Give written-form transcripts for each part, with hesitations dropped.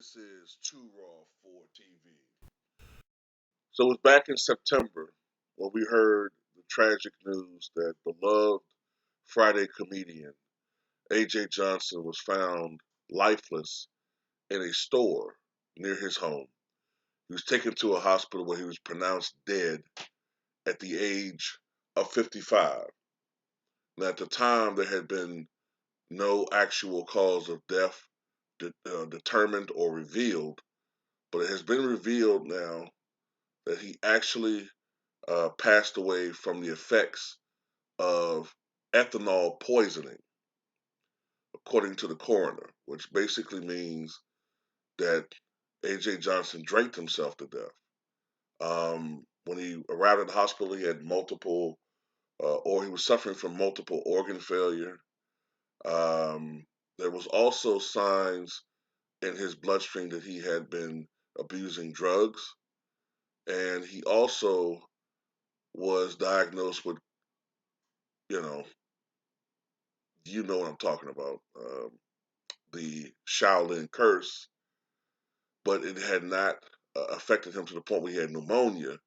This is Too Raw for TV. So it was back in September when we heard the tragic news that beloved Friday comedian AJ Johnson was found lifeless in a store near his home. He was taken to a hospital where he was pronounced dead at the age of 55. Now, at the time, there had been no actual cause of death determined or revealed, but it has been revealed now that he actually passed away from the effects of ethanol poisoning, according to the coroner, which basically means that A.J. Johnson drank himself to death. When he arrived at the hospital, he had multiple, or he was suffering from multiple organ failure. Um, there was also signs in his bloodstream that he had been abusing drugs, and he also was diagnosed with, you know, you know what I'm talking about, the Shaolin curse, but it had not affected him to the point where he had pneumonia.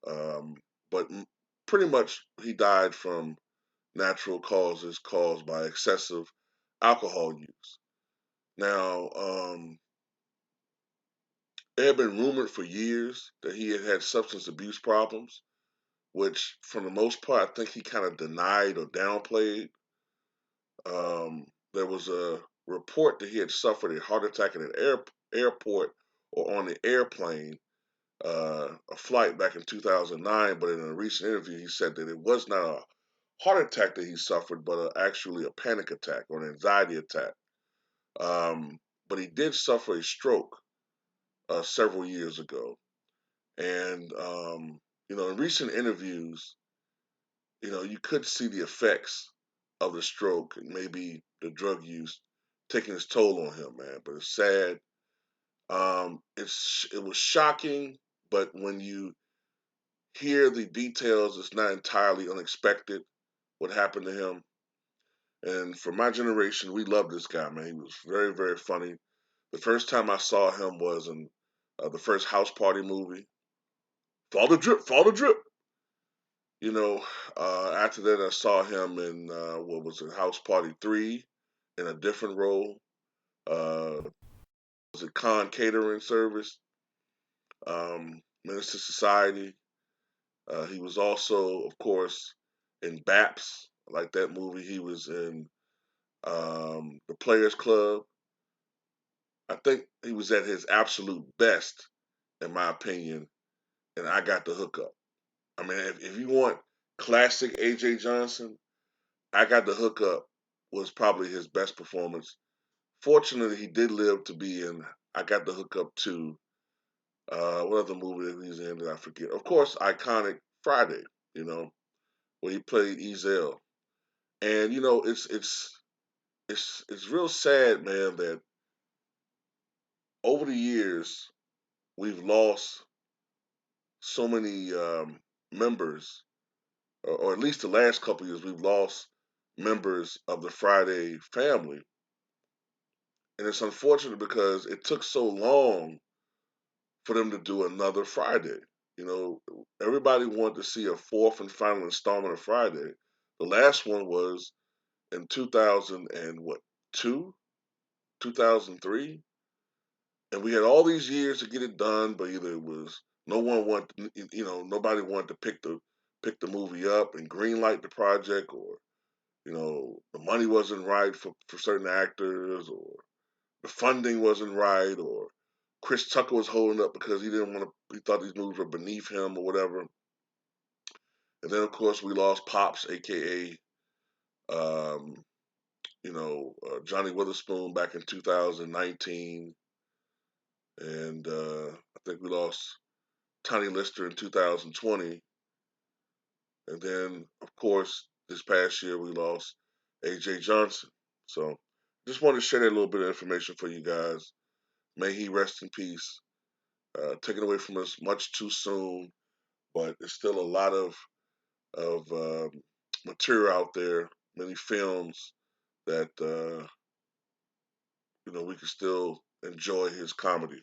Um, but pretty much he died from natural causes caused by excessive alcohol use. Now, it had been rumored for years that he had had substance abuse problems, which, for the most part, I think he kind of denied or downplayed. There was a report that he had suffered a heart attack in an airport or on the airplane, a flight back in 2009. But in a recent interview, he said that it was not a heart attack that he suffered, but actually a panic attack or an anxiety attack. Um, but he did suffer a stroke several years ago. And, in recent interviews, you could see the effects of the stroke and maybe the drug use taking its toll on him, man. But it's sad. It was shocking, but when you hear the details, it's not entirely unexpected what happened to him. And for my generation, we loved this guy, man. He was very, very funny. The first time I saw him was in the first House Party movie. Follow the drip, follow the drip. You know, after that, I saw him in what was it, House Party 3 in a different role. Was it Con Catering Service? Minister Society. He was also, of course, in BAPS, like that movie. He was in The Players Club. I think he was at his absolute best, in my opinion, and I got the hookup. I mean, if you want classic AJ Johnson, I got the hookup was probably his best performance. Fortunately, he did live to be in I got the hookup too. What other movie that he's in that I forget? Of course, iconic Friday. You know, where he played Ezel, and it's real sad, man, that over the years we've lost so many members, or at least the last couple of years we've lost members of the Friday family, and it's unfortunate because it took so long for them to do another Friday. You know, everybody wanted to see a fourth and final installment of Friday. The last one was in 2000 and what, 2003, and we had all these years to get it done, but either it was no one wanted, nobody wanted to pick the movie up and greenlight the project, or the money wasn't right for certain actors, or the funding wasn't right, or Chris Tucker was holding up because he didn't want to. He thought these movies were beneath him or whatever. And then of course we lost Pops, aka um, Johnny Witherspoon back in 2019, and I think we lost Tony Lister in 2020, and then of course this past year we lost AJ Johnson. So just wanted to share that little bit of information for you guys. May he rest in peace. Taken away from us much too soon, but there's still a lot of material out there, many films that we can still enjoy his comedy.